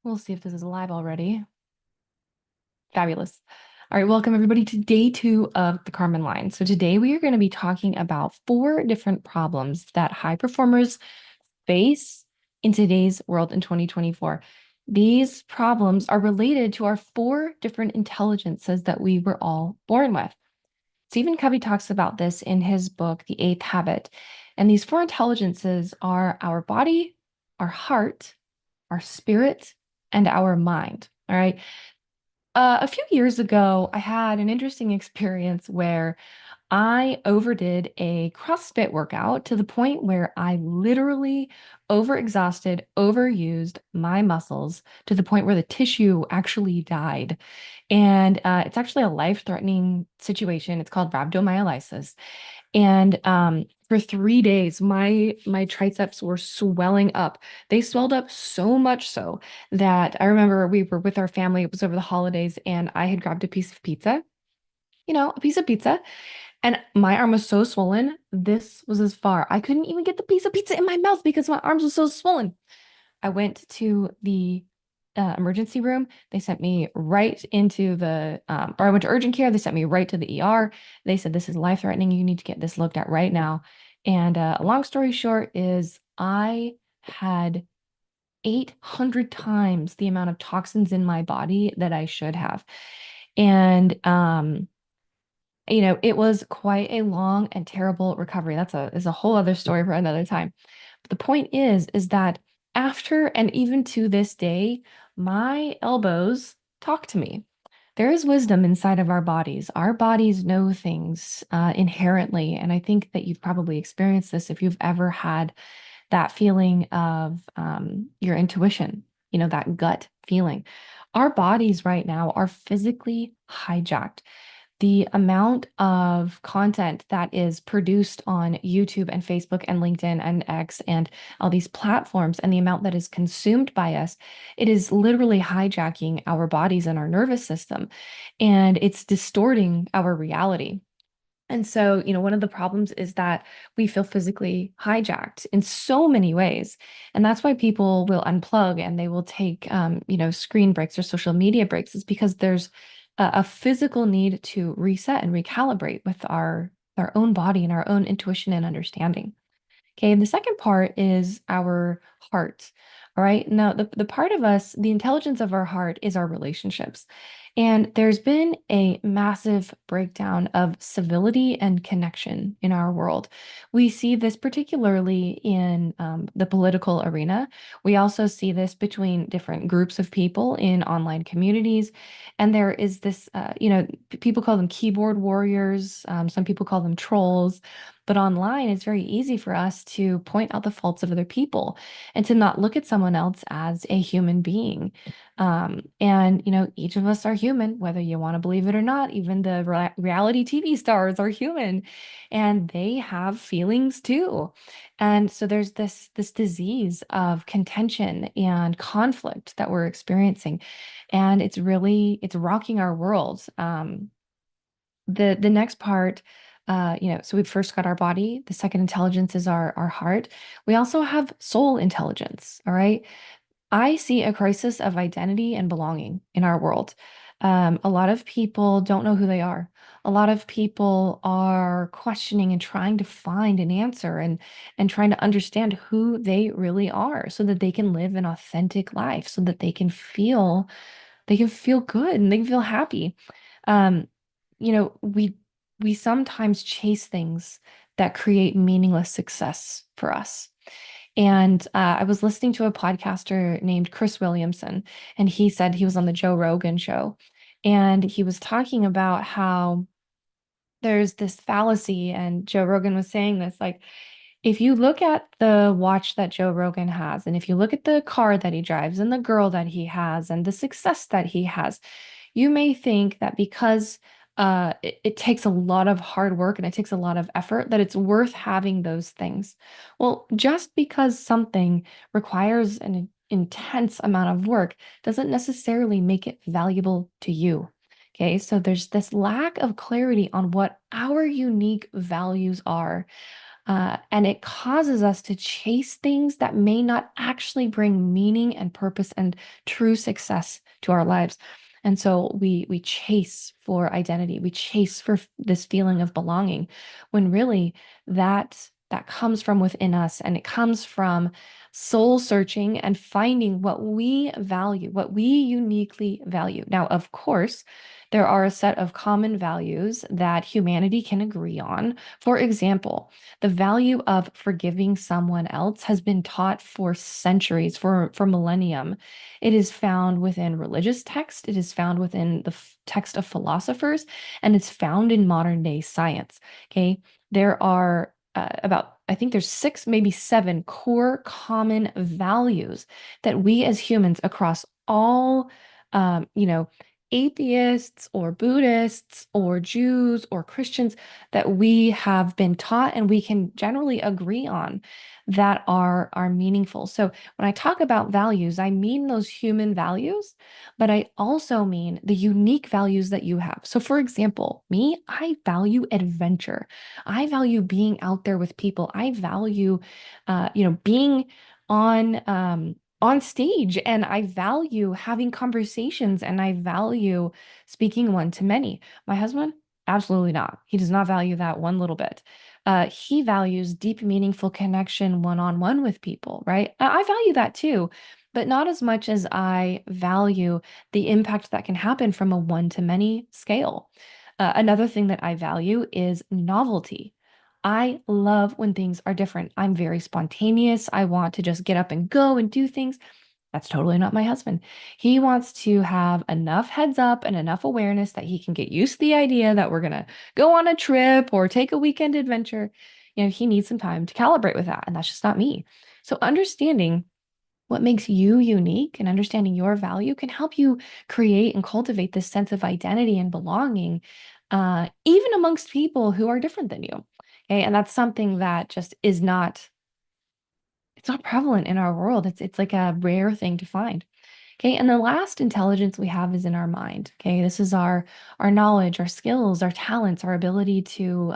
We'll see if this is live already. Fabulous. All right, welcome everybody to day 2 of the Kármán line. So today we are going to be talking about 4 different problems that high performers face in today's world in 2024. These problems are related to our 4 different intelligences that we were all born with. Stephen Covey talks about this in his book, The Eighth Habit. And these 4 intelligences are our body, our heart, our spirit, and our mind. All right. A few years ago, I had an interesting experience where I overdid a CrossFit workout to the point where I literally overexhausted, overused my muscles to the point where the tissue actually died. And it's actually a life-threatening situation. It's called rhabdomyolysis. And for 3 days, my triceps were swelling up. They swelled up so much so that I remember we were with our family. It was over the holidays, and I had grabbed a piece of pizza, a piece of pizza, and my arm was so swollen. This was as far. I couldn't even get the piece of pizza in my mouth because my arms were so swollen. I went to the emergency room. They sent me right into or I went to urgent care. They sent me right to the ER. They said, this is life-threatening. You need to get this looked at right now. And a long story short is I had 800 times the amount of toxins in my body that I should have. And it was quite a long and terrible recovery. Is a whole other story for another time. But the point is that after and even to this day, my elbows talk to me. There is wisdom inside of our bodies. Our bodies know things inherently. And I think that you've probably experienced this if you've ever had that feeling of your intuition, that gut feeling. Our bodies right now are physically hijacked. The amount of content that is produced on YouTube and Facebook and LinkedIn and X and all these platforms, and the amount that is consumed by us, it is literally hijacking our bodies and our nervous system, and it's distorting our reality. And so, one of the problems is that we feel physically hijacked in so many ways. And that's why people will unplug and they will take, screen breaks or social media breaks, is because there's a physical need to reset and recalibrate with our own body and our own intuition and understanding. Okay, and the second part is our heart. All right. Now, the part of us, the intelligence of our heart is our relationships. And there's been a massive breakdown of civility and connection in our world. We see this particularly in the political arena. We also see this between different groups of people in online communities. And there is this, people call them keyboard warriors. Some people call them trolls. But online, it's very easy for us to point out the faults of other people and to not look at someone else as a human being. And, each of us are human, whether you want to believe it or not. Even the reality TV stars are human and they have feelings too. And so there's this disease of contention and conflict that we're experiencing. And it's rocking our world. The next part, so we've first got our body. The second intelligence is our heart. We also have soul intelligence. All right. I see a crisis of identity and belonging in our world. A lot of people don't know who they are. A lot of people are questioning and trying to find an answer and trying to understand who they really are so that they can live an authentic life, so that they can feel good and they can feel happy. Um, we sometimes chase things that create meaningless success for us. And I was listening to a podcaster named Chris Williamson, and he said he was on the Joe Rogan show, and he was talking about how there's this fallacy, and Joe Rogan was saying this, like, if you look at the watch that Joe Rogan has, and if you look at the car that he drives, and the girl that he has, and the success that he has, you may think that because it takes a lot of hard work and it takes a lot of effort, that it's worth having those things. Well, just because something requires an intense amount of work doesn't necessarily make it valuable to you. Okay, so there's this lack of clarity on what our unique values are. And it causes us to chase things that may not actually bring meaning and purpose and true success to our lives. And so we chase for identity. We chase for this feeling of belonging, when really that comes from within us, and it comes from soul searching and finding what we value, what we uniquely value. Now, of course, there are a set of common values that humanity can agree on. For example, the value of forgiving someone else has been taught for centuries, for millennium. It is found within religious text, it is found within the text of philosophers, and it's found in modern day science. Okay. There are I think there's six, maybe seven core common values that we as humans across all, you know, atheists or Buddhists or Jews or Christians, that we have been taught and we can generally agree on, that are meaningful. So when I talk about values, I mean those human values, but I also mean the unique values that you have. So for example, me, I value adventure. I value being out there with people. I value, being on stage, and I value having conversations, and I value speaking one to many. My husband, absolutely not. He does not value that one little bit. He values deep, meaningful connection one-on-one with people, right? I value that too, but not as much as I value the impact that can happen from a one-to-many scale. Another thing that I value is novelty. I love when things are different. I'm very spontaneous. I want to just get up and go and do things. That's totally not my husband. He wants to have enough heads up and enough awareness that he can get used to the idea that we're going to go on a trip or take a weekend adventure. He needs some time to calibrate with that, and that's just not me. So understanding what makes you unique and understanding your value can help you create and cultivate this sense of identity and belonging, even amongst people who are different than you. Okay. And that's something that just is not, it's not prevalent in our world. It's like a rare thing to find. Okay. And the last intelligence we have is in our mind. Okay. This is our knowledge, our skills, our talents, our ability to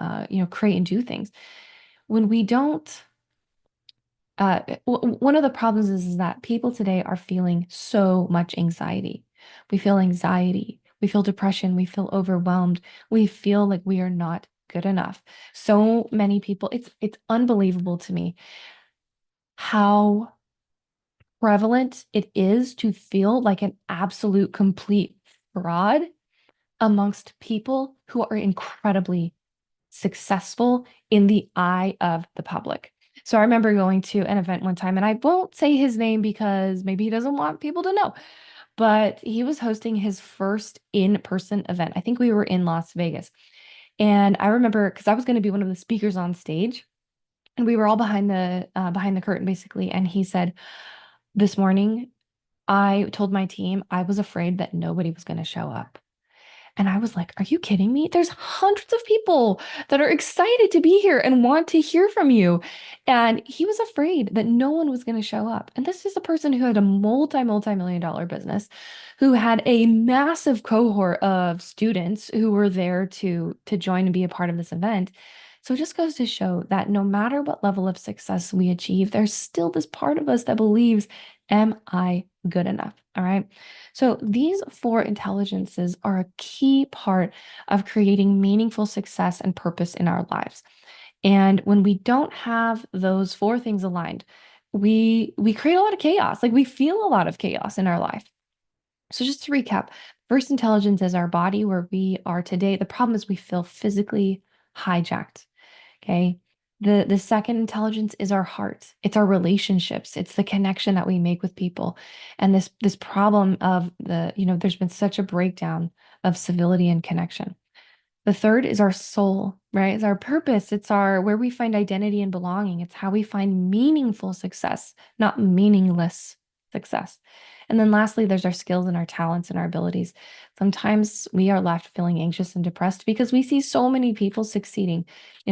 create and do things. When we don't one of the problems is that people today are feeling so much anxiety. We feel anxiety, we feel depression, we feel overwhelmed, we feel like we are not good enough. So many people, it's unbelievable to me how prevalent it is to feel like an absolute complete fraud amongst people who are incredibly successful in the eye of the public. So I remember going to an event one time, and I won't say his name because maybe he doesn't want people to know, but he was hosting his first in-person event. I think we were in Las Vegas. And I remember because I was going to be one of the speakers on stage, and we were all behind the curtain basically. And he said, "This morning, I told my team I was afraid that nobody was going to show up." And I was like, are you kidding me? There's hundreds of people that are excited to be here and want to hear from you. And he was afraid that no one was going to show up. And this is a person who had a multi-million dollar business, who had a massive cohort of students who were there to join and be a part of this event. So it just goes to show that no matter what level of success we achieve, there's still this part of us that believes, am I good enough? All right. So these four intelligences are a key part of creating meaningful success and purpose in our lives. And when we don't have those four things aligned, we create a lot of chaos. Like we feel a lot of chaos in our life. So just to recap, first intelligence is our body, where we are today. The problem is we feel physically hijacked. Okay. The second intelligence is our heart. It's our relationships. It's the connection that we make with people. And this problem of there's been such a breakdown of civility and connection. The third is our soul, right? It's our purpose. It's our where we find identity and belonging. It's how we find meaningful success, not meaningless success. And then lastly, there's our skills and our talents and our abilities. Sometimes we are left feeling anxious and depressed because we see so many people succeeding.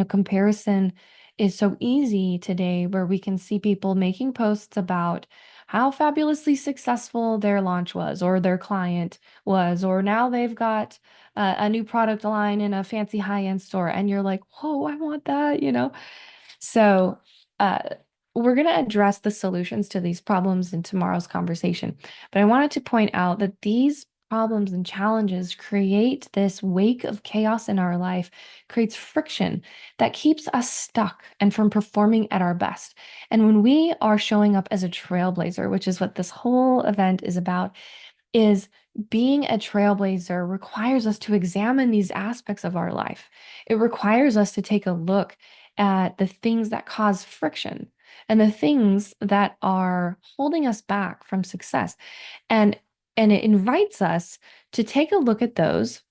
Comparison is so easy today, where we can see people making posts about how fabulously successful their launch was, or their client was, or now they've got a new product line in a fancy high-end store, and you're like, whoa, I want that. So, uh, we're going to address the solutions to these problems in tomorrow's conversation. But I wanted to point out that these problems and challenges create this wake of chaos in our life, creates friction that keeps us stuck and from performing at our best. And when we are showing up as a trailblazer, which is what this whole event is about, is being a trailblazer requires us to examine these aspects of our life. It requires us to take a look at the things that cause friction and the things that are holding us back from success. And and it invites us to take a look at those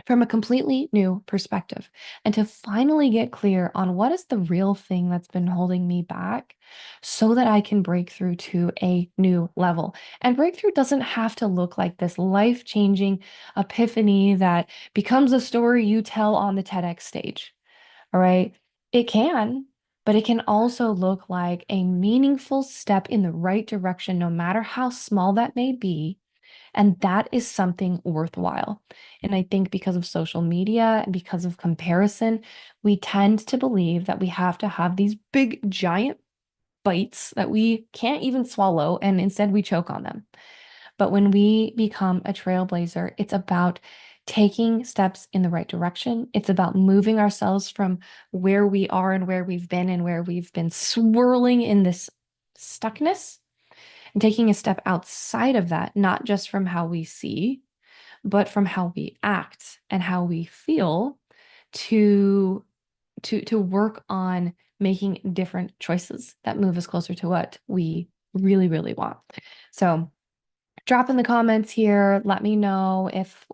from a completely new perspective and to finally get clear on what is the real thing that's been holding me back so that I can break through to a new level. And breakthrough doesn't have to look like this life-changing epiphany that becomes a story you tell on the TEDx stage. All right. It can, but it can also look like a meaningful step in the right direction, no matter how small that may be, and that is something worthwhile. And I think because of social media and because of comparison, we tend to believe that we have to have these big, giant bites that we can't even swallow, and instead we choke on them. But when we become a trailblazer, it's about taking steps in the right direction. It's about moving ourselves from where we are and where we've been and where we've been swirling in this stuckness and taking a step outside of that, not just from how we see, but from how we act and how we feel to to work on making different choices that move us closer to what we really, really want. So drop in the comments here. Let me know if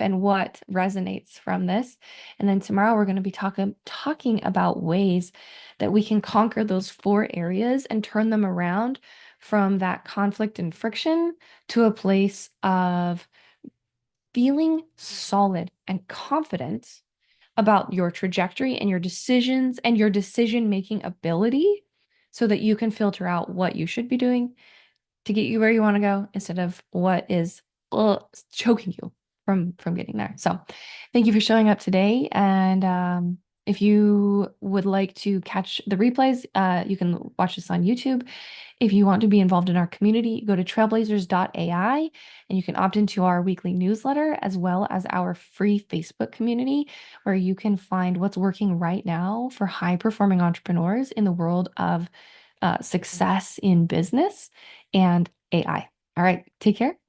and what resonates from this. And then tomorrow we're going to be talking about ways that we can conquer those four areas and turn them around from that conflict and friction to a place of feeling solid and confident about your trajectory and your decisions and your decision-making ability so that you can filter out what you should be doing to get you where you want to go instead of what is choking you from getting there. So thank you for showing up today. And if you would like to catch the replays, you can watch this on YouTube. If you want to be involved in our community, go to trailblazers.ai and you can opt into our weekly newsletter as well as our free Facebook community where you can find what's working right now for high performing entrepreneurs in the world of success in business and AI. All right, take care.